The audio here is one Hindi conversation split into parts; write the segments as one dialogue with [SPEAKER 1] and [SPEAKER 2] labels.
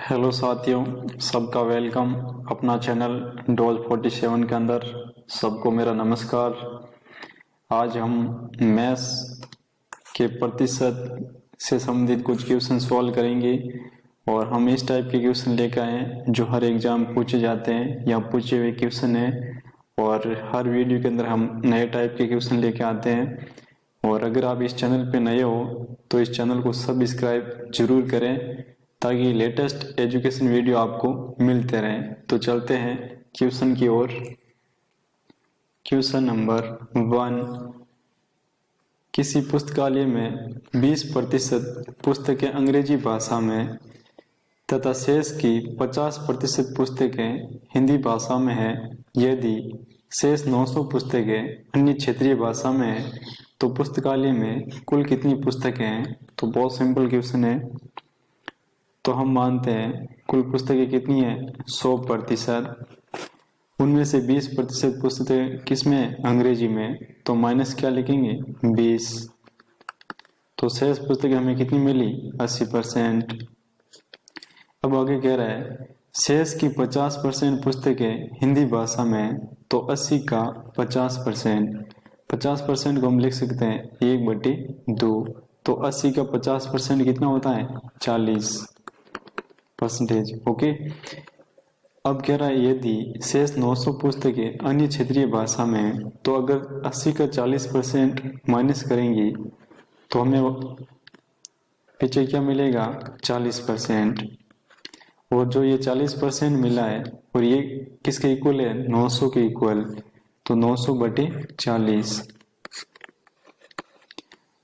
[SPEAKER 1] हेलो साथियों, सबका वेलकम अपना चैनल डॉल 47 के अंदर। सबको मेरा नमस्कार। आज हम मैथ्स के प्रतिशत से संबंधित कुछ क्वेश्चन सॉल्व करेंगे और हम इस टाइप के क्वेश्चन लेकर आए हैं जो हर एग्जाम पूछे जाते हैं या पूछे हुए क्वेश्चन हैं। और हर वीडियो के अंदर हम नए टाइप के क्वेश्चन लेके आते हैं। और अगर आप इस चैनल पे नए हो तो इस चैनल को सब्सक्राइब जरूर करें ताकि लेटेस्ट एजुकेशन वीडियो आपको मिलते रहें। तो चलते हैं क्वेश्चन की ओर। क्वेश्चन नंबर 1, किसी पुस्तकालय में 20% पुस्तकें अंग्रेजी भाषा में तथा शेष की 50% पुस्तकें हिंदी भाषा में है। यदि शेष 900 पुस्तकें अन्य क्षेत्रीय भाषा में है तो पुस्तकालय में कुल कितनी पुस्तकें हैं। तो बहुत सिंपल क्वेश्चन है। तो हम मानते हैं कुल पुस्तकें कितनी है 100%। उनमें से 20% पुस्तकें किस में, अंग्रेजी में। तो माइनस क्या लिखेंगे 20। तो शेष पुस्तकें हमें कितनी मिली 80%। अब आगे कह रहा है शेष की 50% पुस्तकें हिंदी भाषा में तो 80 का 50%। 50% को हम लिख सकते हैं 1/2। तो 80 का 50% कितना होता है 40%। ओके। अब कह रहा है यदि शेष 900 पुस्तकें अन्य क्षेत्रीय भाषा में है तो अगर 80 का 40% माइनस करेंगे तो हमें पीछे क्या मिलेगा 40%। और जो ये 40% मिला है और ये किसके इक्वल है 900 के इक्वल। तो 900/40।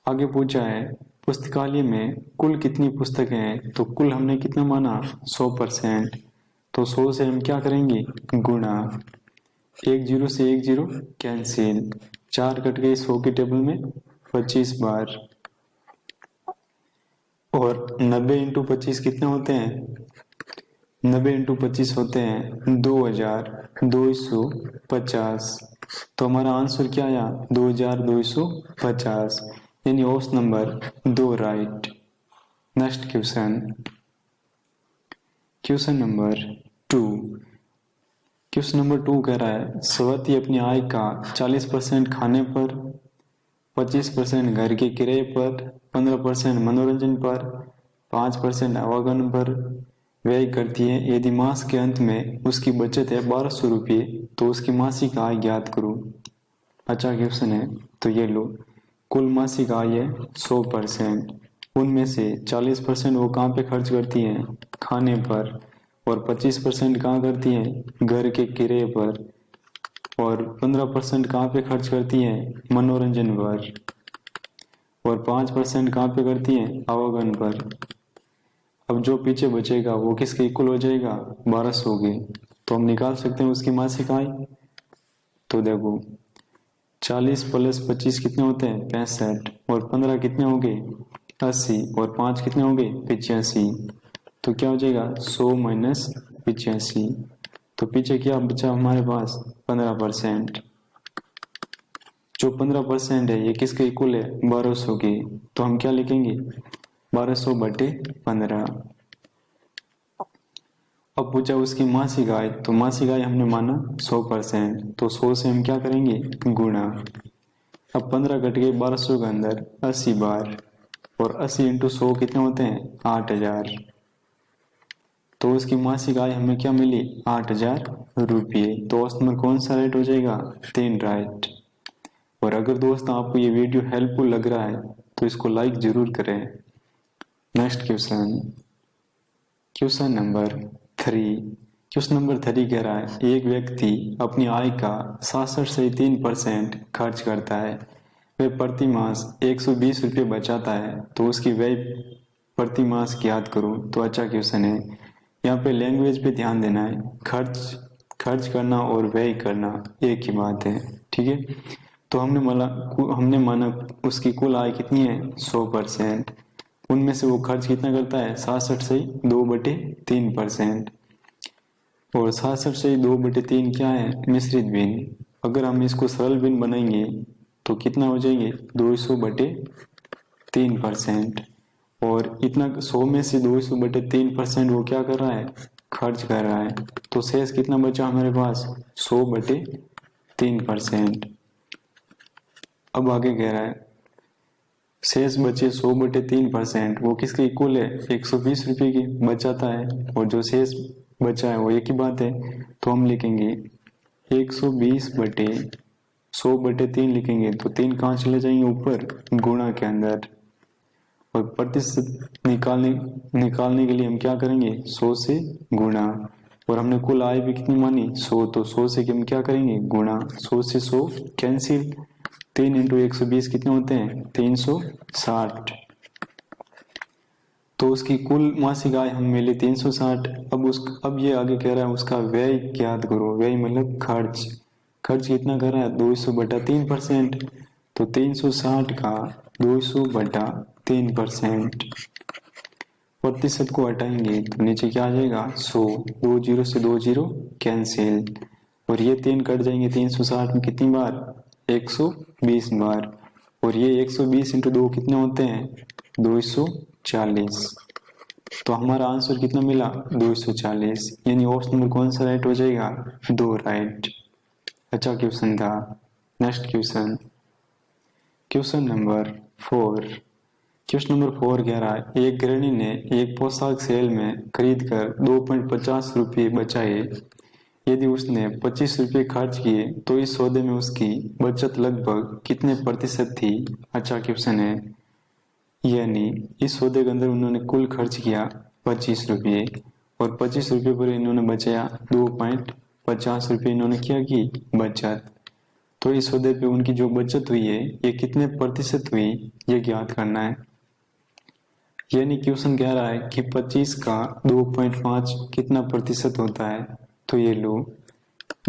[SPEAKER 1] आगे पूछा है पुस्तकालय में कुल कितनी पुस्तकें हैं। तो कुल हमने कितना माना 100%। तो 100 से हम क्या करेंगे गुणा। 1 0 से 1 0 कैंसिल। 4 कट गई 100 की टेबल में 25 बार। और 90 × 25 कितने होते हैं 90 × 25 होते हैं 2250। तो हमारा आंसर क्या आया 2250, यानी option number 2 right. Next question, question number 2। Question number 2 कह रहा है स्वाति अपनी आय का 40% खाने पर, 25% घर के किराए पर, 15% मनोरंजन पर, 5% आवागमन पर व्यय करती है। यदि मास के अंत में उसकी बचत है 1200 रुपये तो उसकी मासिक आय ज्ञात करो। अच्छा क्वेश्चन है। तो ये लो, कुल मासिक आय है 100%। उनमें से 40% वो कहाँ पे खर्च करती हैं खाने पर, और 25% कहाँ करती हैं घर के किराए पर, और 15% कहाँ पे खर्च करती हैं मनोरंजन पर, और 5% कहाँ पे करती हैं आवागमन पर। अब जो पीछे बचेगा वो किसके इक्वल हो जाएगा 1200 के। तो हम निकाल सकते हैं उसकी मासिक आय। तो देखो 40 + 25 कितने होते हैं 65, और 15 कितने हो गए 80, और 5 कितने हो गए 85। तो क्या हो जाएगा 100 - 85। तो पीछे क्या बचा हमारे पास 15%। जो 15% है ये किसके इक्वल है 1200 के। तो हम क्या लिखेंगे 1200/15। अब पूछा उसकी मासिक आय। तो मासिक आय हमने माना 100%। तो 100 से हम क्या करेंगे गुणा। अब 15 कट गए 1200 के अंदर 80 बार, और 80 × 100 कितने होते हैं 8000। तो उसकी मासिक आय हमें क्या मिली 8000 रुपये। तो उसमें कौन सा राइट हो जाएगा 3 राइट। और अगर दोस्तों आपको ये वीडियो हेल्पफुल लग रहा है तो इसको लाइक जरूर करें। Next question, question number 3। Question number 3 कह रहा है एक व्यक्ति अपनी आय का 66 से 3% खर्च करता है। वह प्रति मास 120 रुपये बचाता है तो उसकी व्यय प्रति मास ज्ञात करो। तो अच्छा क्वेश्चन है। यहाँ पे लैंग्वेज पे ध्यान देना है। खर्च करना और व्यय करना एक ही बात है, ठीक है। तो हमने माना उसकी कुल आय कितनी है 100%। उनमें से वो खर्च कितना करता है 66 से 2/3%। और 66 से 2/3 क्या है मिश्रित भिन्न। अगर हम इसको सरल भिन्न बनाएंगे तो कितना हो जाएंगे 200/3%। और इतना 100 में से 200/3% वो क्या कर रहा है, खर्च कर रहा है। तो शेष कितना बचा हमारे पास, 100/3%। अब आगे कह रहा है शेष बचे 100/3%, वो किसके इक्वल है, 120 रुपये की बचाता है। और जो शेष बचा है वो एक ही बात है, तो हम लिखेंगे 120/100/3 लिखेंगे। तो 3 कहाँ चले जाएंगे, ऊपर गुणा के अंदर। और प्रतिशत निकालने के लिए हम क्या करेंगे, 100 से गुणा। और हमने कुल आय भी कितनी मानी, 100, तो 100 से हम क्या करेंगे, गुणा। 100 से 100 कैंसिल, 3 × 120 कितने होते हैं, 360। तो उसकी कुल मासिक आय हम मिली 360। अब ये आगे कह रहा है उसका व्यय ज्ञात करो। व्यय मतलब खर्च। खर्च कितना कर रहा है, 200/3%। तो 360 का 200/3%। प्रतिशत को हटाएंगे तो नीचे क्या आ जाएगा, 100। 2 0 से 2 0 कैंसिल। और ये 3 कट जाएंगे 360 में कितनी बार, 120 बार। और ये 120 × 2 कितने होते हैं, 240। तो हमारा आंसर कितना मिला, 240। यानी ऑप्शन नंबर कौन सा राइट हो जाएगा, 2 राइट। अच्छा क्वेश्चन था। Next question, question number 4। Question number 4 कह रहा है एक गृहिणी ने एक पोशाक सेल में खरीद कर 2.50 रुपये बचाए। यदि उसने 25 रुपये खर्च किए तो इस सौदे में उसकी बचत लगभग कितने प्रतिशत थी। अच्छा क्वेश्चन है, यानी इस सौदे के अंदर उन्होंने कुल खर्च किया 25 रुपये और 25 रुपये पर इन्होंने बचाया 2.50 रुपये इन्होंने क्या की बचत। तो इस सौदे पे उनकी जो बचत हुई है ये कितने प्रतिशत हुई, ये ज्ञात करना है। यानी क्वेश्चन कह रहा है कि 25 का 2.5 कितना प्रतिशत होता है। तो ये लो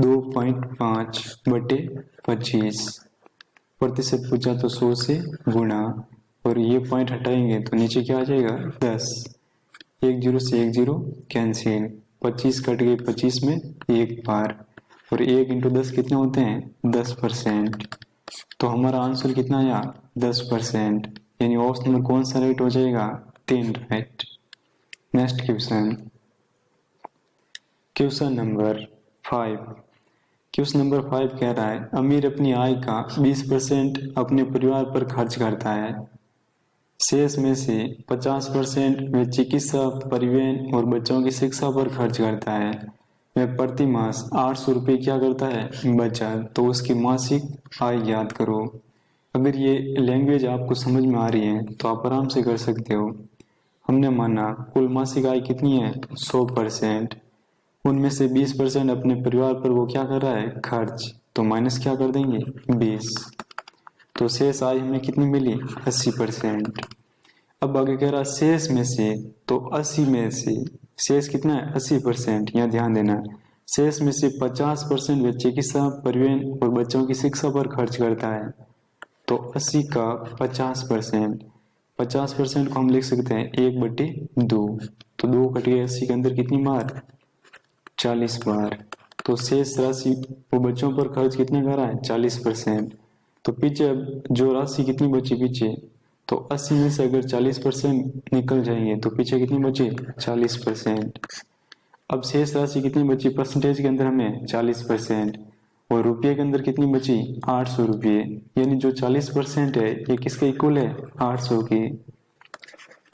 [SPEAKER 1] 2.5/25 प्रतिशत पूछा तो 100 से गुणा। और ये पॉइंट हटाएंगे तो नीचे क्या आ जाएगा, 10। 1 0 से 1 0 कैंसिल। 25 कट गए 25 में एक बार। और 1 × 10 कितने होते हैं, 10%। तो हमारा आंसर कितना आया, 10%। यानी ऑप्शन नंबर कौन सा राइट हो जाएगा, 3 right. Next question, question number 5। Question number 5 कह रहा है अमीर अपनी आय का 20% अपने परिवार पर खर्च करता है। शेष में से 50% वे चिकित्सा, परिवहन और बच्चों की शिक्षा पर खर्च करता है। वह प्रति मास 800 रुपये क्या करता है, बचत। तो उसकी मासिक आय ज्ञात करो। अगर ये लैंग्वेज आपको समझ में आ रही है तो आप आराम से कर सकते हो। हमने माना कुल मासिक आय कितनी है, 100%। उनमें से 20% अपने परिवार पर वो क्या कर रहा है, खर्च। तो माइनस क्या कर देंगे, 20। तो शेष आय हमें कितनी मिली, 80%। अब आगे कह रहा है शेष में से, तो 80 में से शेष कितना है, 80%। यहाँ ध्यान देना, शेष में से 50% वे चिकित्सा, परिवहन और बच्चों की शिक्षा पर खर्च करता है। तो 80 का 50%, 50% को हम लिख सकते हैं 1/2। तो 2 कट गए 80 के अंदर कितनी बार, 40 बार। तो शेष राशि वो बच्चों पर खर्च कितने कर रहा है, 40%। तो पीछे अब जो राशि कितनी बची पीछे, तो 80 में से अगर 40% निकल जाएंगे तो पीछे कितनी बची, 40%। अब शेष राशि कितनी बची परसेंटेज के अंदर हमें, 40%। और रुपये के अंदर कितनी बची, 800 रुपये। यानी जो 40% है ये किसके इक्वल है, 800 की।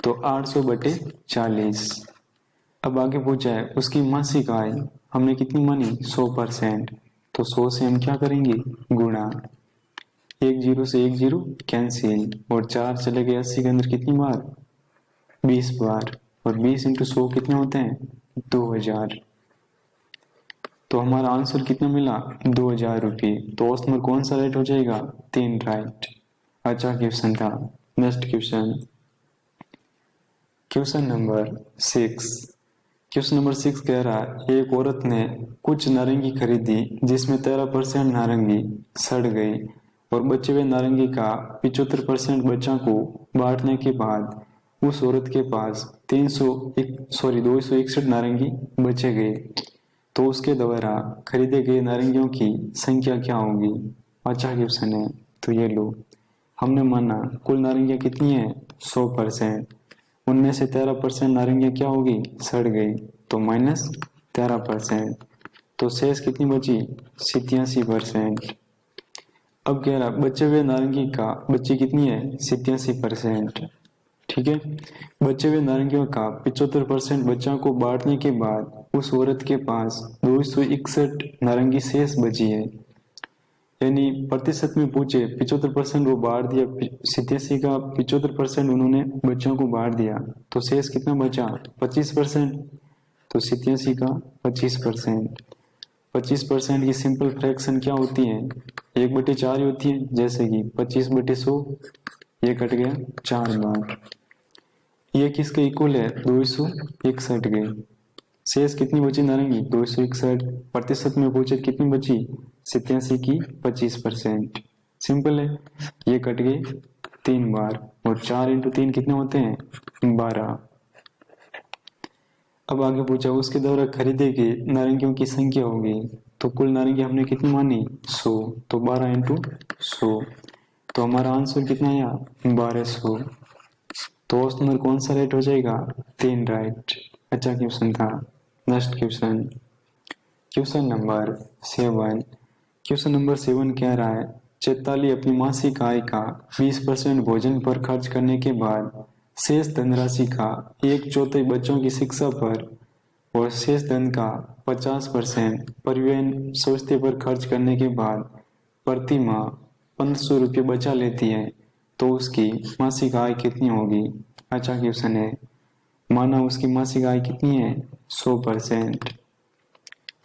[SPEAKER 1] तो 800/40। अब आगे पूछा है उसकी मासिक आय हमने कितनी मानी, 100%। तो 100 से हम क्या करेंगे, गुणा। 1 0 से 1 0 कैंसिल। और 4 चले गए 80 के अंदर कितनी बार, 20 बार। और 20 × 100 कितने होते हैं, 2000। तो हमारा आंसर कितना मिला, 2000 रुपये। तो ऑप्शन नंबर कौन सा राइट हो जाएगा, 3 राइट। अच्छा क्वेश्चन था। Next question, question number 6। Question number 6 कह रहा है एक औरत ने कुछ नारंगी खरीदी जिसमें 13% नारंगी सड़ गई और बचे हुए नारंगी का 75% बच्चों को बांटने के बाद उस औरत के पास 261 नारंगी बचे गए। तो उसके द्वारा खरीदे गए नारंगियों की संख्या क्या होगी। अच्छा क्वेश्चन है। तो ये लो, हमने माना कुल नारंगियां कितनी है, 100%। उनमें से 13% नारंगियां क्या होगी, सड़ गई, तो -13%। तो शेष कितनी बची, 87%। अब कह रहा बचे हुए नारंगी का बची कितनी है, 87%। ठीक है, बचे हुए नारंगियों का 75% बच्चों को बांटने के बाद उस औरत के पास 261 नारंगी शेष बची है। यानी प्रतिशत में पूछे 75% वो बांट दिया, 87 का 75% उन्होंने बच्चों को बांट दिया, तो शेष कितना बचा, 25%। तो 87 का 25%। 25% की सिंपल फ्रैक्शन क्या होती है, 1/4 होती है। जैसे कि 25/100, ये कट गया 4 बार। ये किसके इक्वल है, 261 के। शेष कितनी बची नारंगी, 261। प्रतिशत में पूछे कितनी बची, 87 की 25%। सिंपल है, ये कट गए 3 बार, और 4 × 3 कितने होते हैं, 12। अब आगे पूछा उसके द्वारा खरीदे गए नारंगियों की संख्या होगी, तो कुल नारंगी हमने कितनी मानी, 100, तो 12 × 100। तो हमारा आंसर कितना आया, 1200। तो उस नंबर कौन सा राइट हो जाएगा, 3 राइट। अच्छा क्वेश्चन था। Next question, question number 7। Question number 7 कह रहा है चैताली अपनी मासिक आय का 20% भोजन पर खर्च करने के बाद शेष धनराशि का 1/4 बच्चों की शिक्षा पर और शेष धन का 50% परिवहन स्वास्थ्य पर खर्च करने के बाद प्रति माह 1500 रुपये बचा लेती है, तो उसकी मासिक आय कितनी होगी। अच्छा क्वेश्चन है। माना उसकी मासिक आय कितनी है, 100%।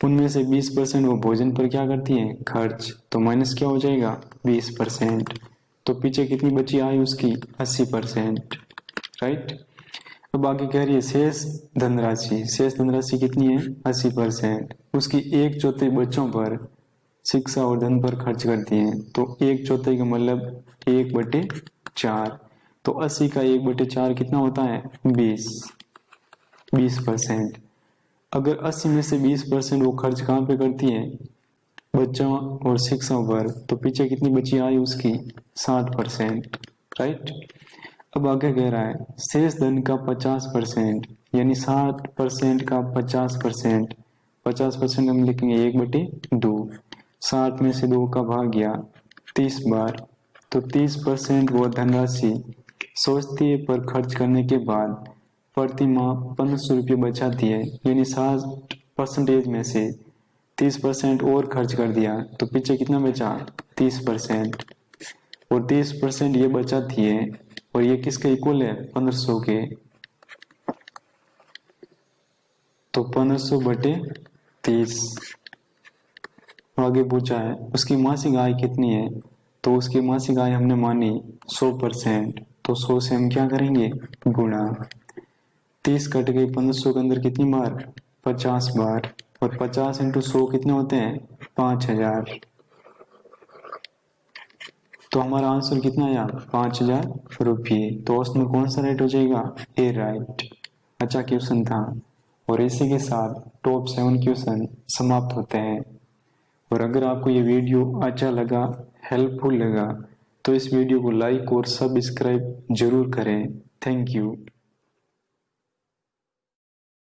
[SPEAKER 1] उनमें से 20% वो भोजन पर क्या करती है, खर्च, तो माइनस क्या हो जाएगा, 20%। तो पीछे कितनी बची आय उसकी, 80%। राइट। अब आगे कह रही है शेष धनराशि, शेष धनराशि कितनी है, 80%। उसकी 1/4 बच्चों पर शिक्षा और धन पर खर्च करती है, तो 1/4 का मतलब 1/4। तो 80 का 1/4 कितना होता है, 20%। अगर 80 में से 20% वो खर्च कहाँ पे करती है, बच्चों और शिक्षा पर, तो पीछे कितनी बची आय उसकी, 60%। राइट। अब आगे कह रहा है शेष धन का 50%, यानी 60% का 50%। 50% हम लिखेंगे 1/2। 60 में से 2 का भाग गया 30 बार, तो 30% वो धनराशि स्वास्थ्य पर खर्च करने के बाद प्रति माह 1500 रुपये बचाती है। यानी 60% में से 30% और खर्च कर दिया, तो पीछे कितना बचा, 30%। और 30% ये बचाती है, और ये किसके इक्वल है, 1500 के। तो 1500/30। आगे पूछा है उसकी मासिक आय कितनी है, तो उसकी मासिक आय हमने मानी 100%, तो 100 से हम क्या करेंगे, गुणा। 30 कट गई, 1500 के अंदर कितनी बार, 50 बार, और 50 × 100 कितने होते हैं, 5000। तो हमारा आंसर कितना आया, 5000 रुपये। तो उसमें कौन सा राइट हो जाएगा, ए राइट। अच्छा क्वेश्चन था। और इसी के साथ टॉप 7 क्वेश्चन समाप्त होते हैं। और अगर आपको ये वीडियो अच्छा लगा, हेल्पफुल लगा, तो इस वीडियो को लाइक और सब्सक्राइब जरूर करें। Thank you.